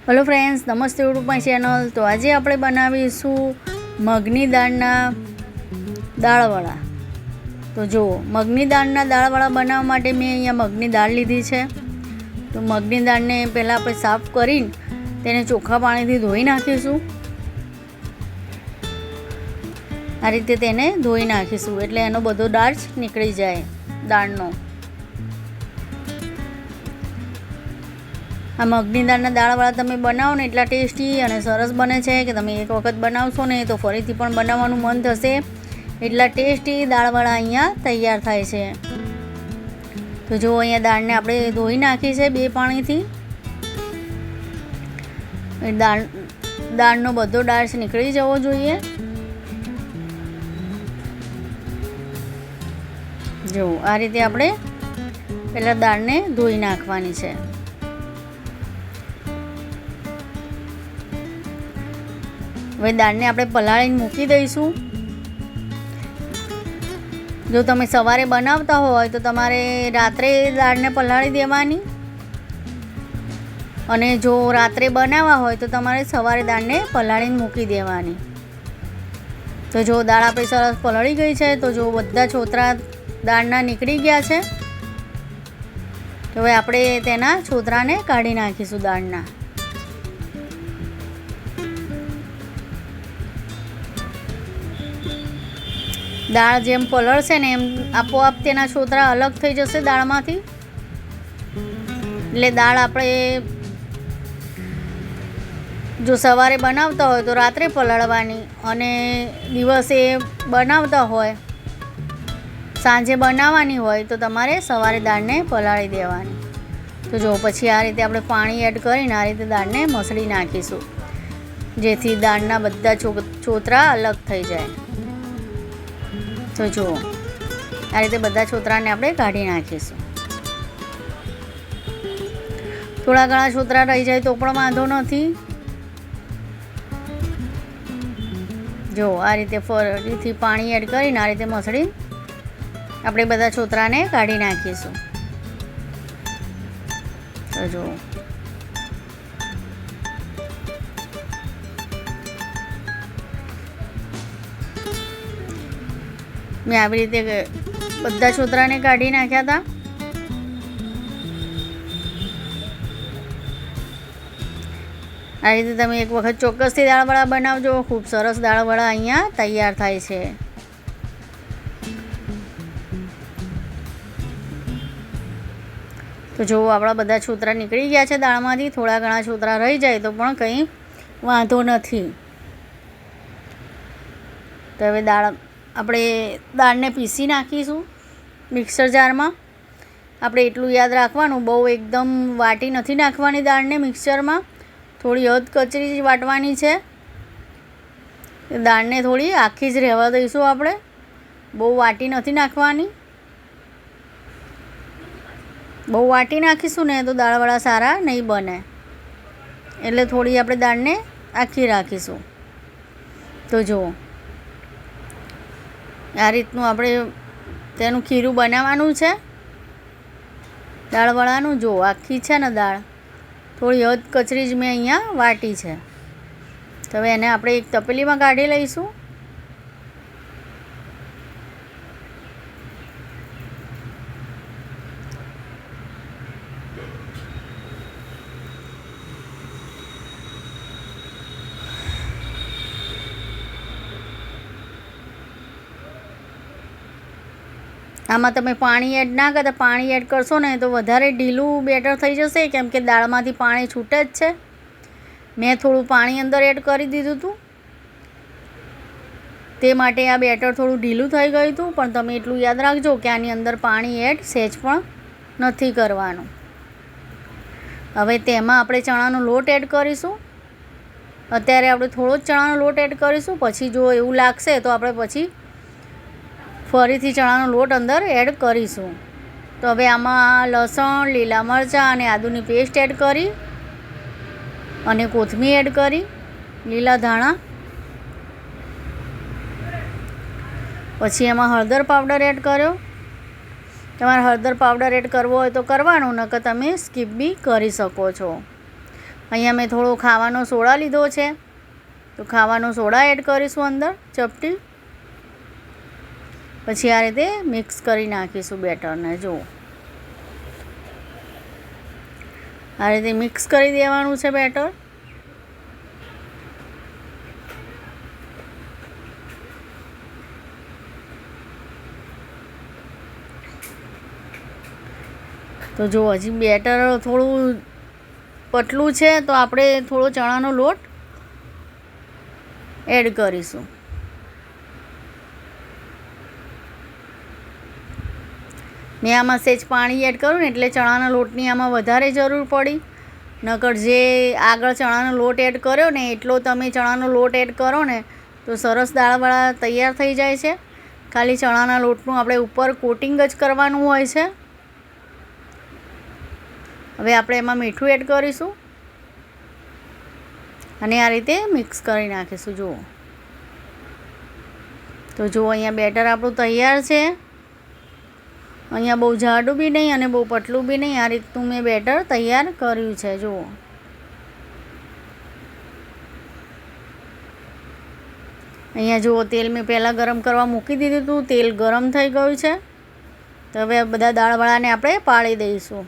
Hello friends, नमस्ते YouTube my channel. तो आज આપણે બનાવીશું મગની દાળના દાળવડા। તો જો મગની દાળના દાળવડા બનાવવા માટે મેં અહીંયા મગની દાળ લીધી છે। તો મગની દાળને પહેલાં આપણે સાફ કરીને તેને ચોખ્ખા પાણીથી ધોઈ નાખીશું। આ રીતે તેને ધોઈ નાખીશું એટલે એનો બધો ડાર્ચ નીકળી જાય દાળનો। આ મગની દાળના દાળવાળા તમે બનાવો ને એટલા ટેસ્ટી અને સરસ બને છે કે તમે એક વખત બનાવશો ને તો ફરીથી પણ બનાવવાનું મન થશે। એટલા ટેસ્ટી દાળવાળા અહીંયા તૈયાર થાય છે। તો જો અહીંયા દાળને આપણે ધોઈ નાખી છે 2 પાણીથી। દાળનો બધો ડાર્ચ નીકળી જવો જોઈએ। જો આ રીતે આપણે પહેલાં દાળને ધોઈ નાખવાની છે। હવે દાળને આપણે પલાળીને મૂકી દઈશું। જો તમે સવારે બનાવતા હોય તો તમારે રાત્રે દાળને પલાળી દેવાની, અને જો રાત્રે બનાવવા હોય તો તમારે સવારે દાળને પલાળીને મૂકી દેવાની। તો જો દાળ આપણી સરસ પલળી ગઈ છે। તો જો બધા છોતરા દાળના નીકળી ગયા છે। તો હવે આપણે તેના છોતરાને કાઢી નાખીશું દાળના। દાળ જેમ પલળશે ને એમ આપોઆપ તેના છોતરા અલગ થઈ જશે દાળમાંથી। એટલે દાળ આપણે જો સવારે બનાવતા હોય તો રાત્રે પલાળવાની, અને દિવસે બનાવતા હોય સાંજે બનાવવાની હોય તો તમારે સવારે દાળને પલાળી દેવાની। તો જો પછી આ રીતે આપણે પાણી એડ કરીને આ રીતે દાળને મસળી નાખીશું, જેથી દાળના બધા છોતરા અલગ થઈ જાય। તો જુઓ આ રીતે બધા છોતરાને આપણે કાઢી નાખીશું। થોડા ઘણા છોતરા રહી જાય તો પણ વાંધો નથી। જો આ રીતે ફરીથી પાણી એડ કરીને આ રીતે મસળી આપણે બધા છોતરાને કાઢી નાખીશું। તો જુઓ મેં આવી રીતે બધા છોતરાને કાઢી નાખ્યા હતા। આ રીતે તમે એક વખત ચોક્કસથી દાળવડા બનાવજો। ખૂબ સરસ દાળવડા અહીંયા તૈયાર થાય છે। તો જો આપણા બધા છોતરા નીકળી ગયા છે દાળમાંથી। થોડા ઘણા છોતરા રહી જાય તો પણ કંઈ વાંધો નથી। તો હવે આપણે દાળને પીસી નાખીશું મિક્સર જારમાં। આપણે એટલું યાદ રાખવાનું, બહુ એકદમ વાટી નથી નાખવાની દાળને મિક્સરમાં, થોડી હદ કચરી જ વાટવાની છે। દાળને થોડી આખી જ રહેવા દઈશું આપણે, બહુ વાટી નથી નાખવાની। બહુ વાટી નાખીશું ને તો દાળવડા સારા નહીં બને, એટલે થોડી આપણે દાળને આખી રાખીશું। તો જુઓ આ રીતનું આપણે તેનું ખીરું બનાવવાનું છે દાળવડાનું। જો આખી છે ને દાળ, થોડી હદ કચરી જ મેં અહીંયા વાટી છે। તો હવે એને આપણે એક તપેલીમાં કાઢી લઈશું। આમાં તમે પાણી એડ ના કરતા, પાણી એડ કરશો ને તો વધારે ઢીલું બેટર થઈ જશે, કેમ કે દાળમાંથી પાણી છૂટે જ છે। મેં થોડું પાણી અંદર એડ કરી દીધું હતું, તે માટે આ બેટર થોડું ઢીલું થઈ ગયું હતું। પણ તમે એટલું યાદ રાખજો કે આની અંદર પાણી એડ સહેજ પણ નથી કરવાનું। હવે તેમાં આપણે ચણાનો લોટ એડ કરીશું। અત્યારે આપણે થોડો જ ચણાનો લોટ એડ કરીશું, પછી જો એવું લાગશે તો આપણે પછી ફરીથી ચણાનો લોટ અંદર એડ કરીશું। તો હવે આમાં લસણ, લીલા મરચાં અને આદુની પેસ્ટ એડ કરી, અને કોથમીર એડ કરી, લીલા ધાણા, પછી એમાં હળદર પાવડર એડ કર્યો। તમારે હળદર પાવડર એડ કરવો હોય તો કરવાનું, નકર તમે સ્કીપ બી કરી શકો છો। અહીંયા મેં થોડો ખાવાનો સોડા લીધો છે, તો ખાવાનો સોડા એડ કરીશું અંદર ચપટી. પછી આ રીતે મિક્સ કરી નાખીશું બેટરને. જુઓ, આ રીતે મિક્સ કરી દેવાનું છે બેટર. તો જો હજી બેટર થોડું પતલું છે, તો આપણે થોડો ચણાનો લોટ એડ કરીશું. મેં આમાં સહેજ પાણી એડ કરું ને એટલે ચણાના લોટની આમાં વધારે જરૂર પડી. નકર જે આગળ ચણાનો લોટ એડ કર્યો ને એટલો તમે ચણાનો લોટ એડ કરો ને તો સરસ દાળવડા તૈયાર થઈ જાય છે. ખાલી ચણાના લોટનું આપણે ઉપર કોટિંગ જ કરવાનું હોય છે. હવે આપણે એમાં મીઠું એડ કરીશું અને આ રીતે મિક્સ કરી નાખીશું. જુઓ, તો જુઓ અહીંયા બેટર આપણું તૈયાર છે. અહીંયા બહુ જાડું બી નહીં અને બહુ પતલું બી નહીં, આ રીતનું મેં બેટર તૈયાર કર્યું છે. જુઓ, અહીંયા જુઓ તેલ મેં પહેલાં ગરમ કરવા મૂકી દીધું હતું, તેલ ગરમ થઈ ગયું છે. તો હવે બધા દાળવડાને આપણે પાડી દઈશું.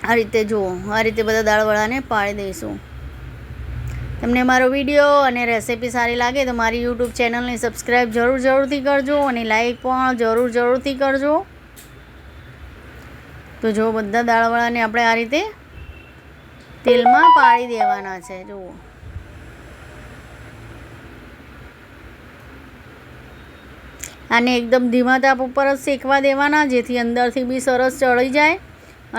આ રીતે જુઓ, આ રીતે બધા દાળવડાને પાડી દઈશું. તમને મારો વિડીયો અને રેસિપી સારી લાગે તો મારી યુટ્યુબ ચેનલને સબસ્ક્રાઈબ જરૂરથી કરજો અને લાઈક પણ જરૂરથી કરજો. તો જો બધા દાળવડાને આપણે આ રીતે તેલમાં પાડી દેવાના છે. જુઓ, આને એકદમ ધીમા તાપ ઉપર જ શેકવા દેવાના, જેથી અંદરથી બી સરસ ચડી જાય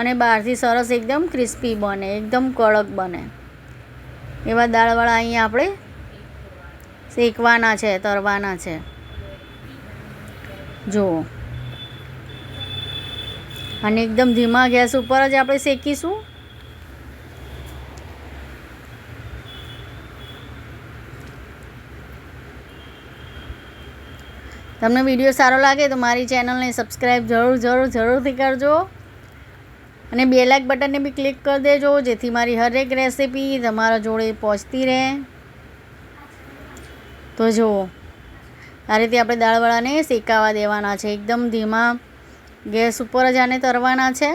અને બહારથી સરસ એકદમ ક્રિસ્પી બને, એકદમ કડક બને. એવા દાળવડા અહીંયા આપણે શેકવાના છે, તળવાના છે. જુઓ, અને એકદમ ધીમા ગેસ ઉપર જ આપણે શેકીશું. તમને વિડીયો સારો લાગે તો મારી ચેનલને સબસ્ક્રાઈબ જરૂરથી કરજો અને બેલ આઇકન બટનને બી ક્લિક કરી દેજો, જેથી મારી હરેક રેસિપી તમારા જોડે પહોંચતી રહે. તો જુઓ, આ રીતે આપણે દાળવડાને શેકાવા દેવાના છે. એકદમ ધીમા ગેસ ઉપર જ આને તળવાના છે.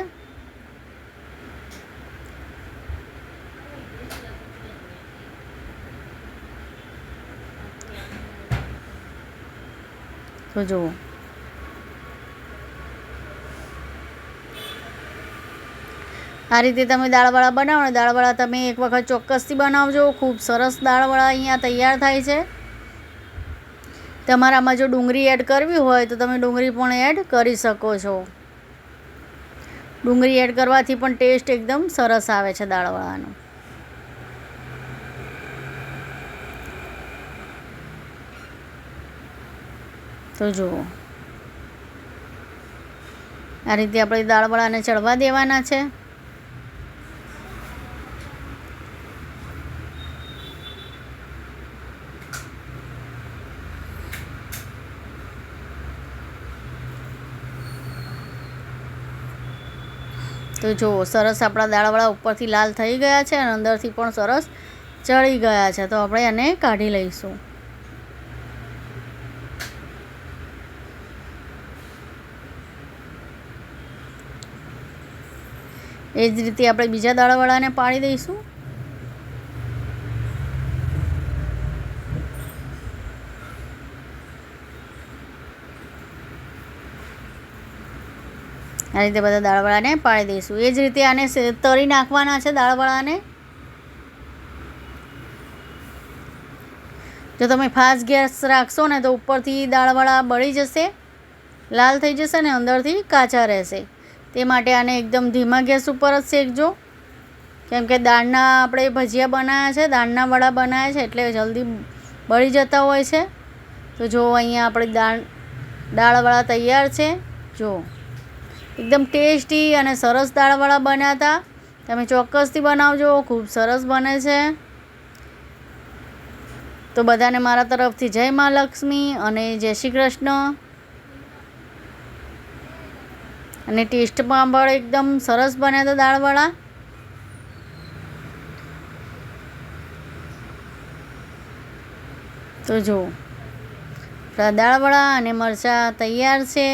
તો જુઓ, આ રીતે તમે દાળવડા બનાવો ને, દાળવડા તમે એક વખત ચોક્કસથી બનાવજો. ખૂબ સરસ દાળવડા અહીંયા તૈયાર થાય છે. તમારામાં જો ડુંગળી એડ કરવી હોય તો તમે ડુંગળી પણ એડ કરી શકો છો. ડુંગળી એડ કરવાથી પણ ટેસ્ટ એકદમ સરસ આવે છે દાળવડાનો. તો જુઓ, આ રીતે આપણે દાળવડાને ચડવા દેવાના છે. તો જુઓ, સરસ આપણા દાળવડા ઉપરથી લાલ થઈ ગયા છે અને અંદરથી પણ સરસ ચડી ગયા છે. તો આપણે એને કાઢી લઈશું. એ જ રીતે આપણે બીજા દાળવડાને પાડી દઈશું. આ રીતે બધા દાળવડાને પાડી દઈશું. એ જ રીતે આને તળી નાખવાના છે દાળવડાને. જો તમે ફાસ્ટ ગેસ રાખશો ને તો ઉપરથી દાળવડા બળી જશે, લાલ થઈ જશે ને અંદરથી કાચા રહેશે. તે માટે આને એકદમ ધીમા ગેસ ઉપર જ શેકજો, કેમ કે દાળના આપણે ભજીયા બનાવ્યા છે, દાળના વડા બનાવ્યા છે, એટલે જલ્દી બળી જતા હોય છે. તો જો અહીંયા આપણે દાળવડા તૈયાર છે. જો એકદમ ટેસ્ટી અને સરસ દાળવડા બન્યા હતા. તમે ચોક્કસથી બનાવજો, ખૂબ સરસ બને છે. તો બધાને મારા તરફથી જય મા લક્ષ્મી અને જય શ્રી કૃષ્ણ. અને ટેસ્ટમાં પણ એકદમ સરસ બન્યા હતા દાળવડા. તો જો દાળવડા અને મરચાં તૈયાર છે.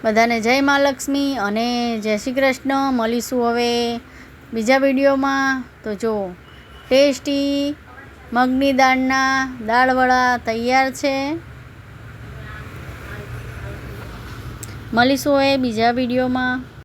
બધાને જય મા લક્ષ્મી અને જય શ્રી કૃષ્ણ. મળીશું હવે બીજા વિડીયોમાં. તો જો ટેસ્ટી મગની દાળના દાળવડા તૈયાર છે. મળીશું હવે બીજા વિડીયોમાં.